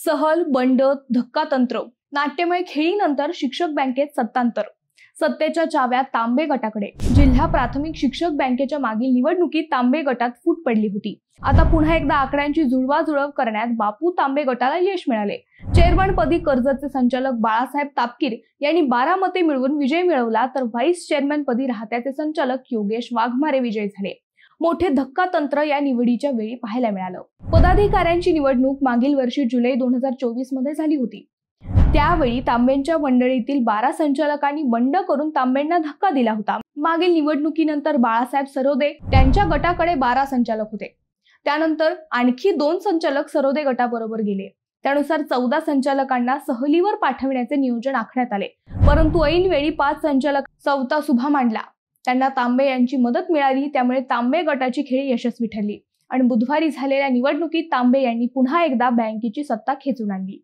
सहल, बंड, धक्कातंत्र, नाट्यमय खेळीनंतर शिक्षक बँकेत सत्तांतर. सत्तेच्या चाव्या तांबे गटाकडे. जिल्हा प्राथमिक शिक्षक बँकेच्या मागील निवडणुकीत तांबे गटात फूट पडली होती. आता पुन्हा एकदा आकड्यांची जुळवाजुळव करण्यात बापू तांबे गटाला यश मिळाले. चेअरमन पदी कर्जतचे संचालक बाळासाहेब तापकीर यांनी 12 मते मिळवून विजय मिळवला, तर व्हाईस चेअरमन पदी राहत्याचे संचालक योगेश वाघमारे विजयी झाले. मोठे धक्कातंत्र या निवडीच्या वेळी पाहायला मिळालं. पदाधिकाऱ्यांची निवडणूक मागील वर्षी जुलै 2024 मध्ये झाली होती. त्यावेळी तांबेंच्या मंडळीतील 12 संचालकांनी बंड करून तांबेंना धक्का दिला होता. मागील निवडणुकीनंतर बाळासाहेब सरोदे त्यांच्या गटाकडे 12 संचालक होते. त्यानंतर आणखी 2 संचालक सरोदे गटाबरोबर गेले. त्यानुसार 14 संचालकांना सहलीवर पाठविण्याचे नियोजन आखण्यात आले. परंतु ऐनवेळी 5 संचालक चौथा सुभा मांडला. त्यांना तांबे यांची मदत मिळाली. त्यामुळे तांबे गटाची खेळी यशस्वी ठरली आणि बुधवारी झालेल्या निवडणुकीत तांबे यांनी पुन्हा एकदा बँकेची सत्ता खेचून आणली.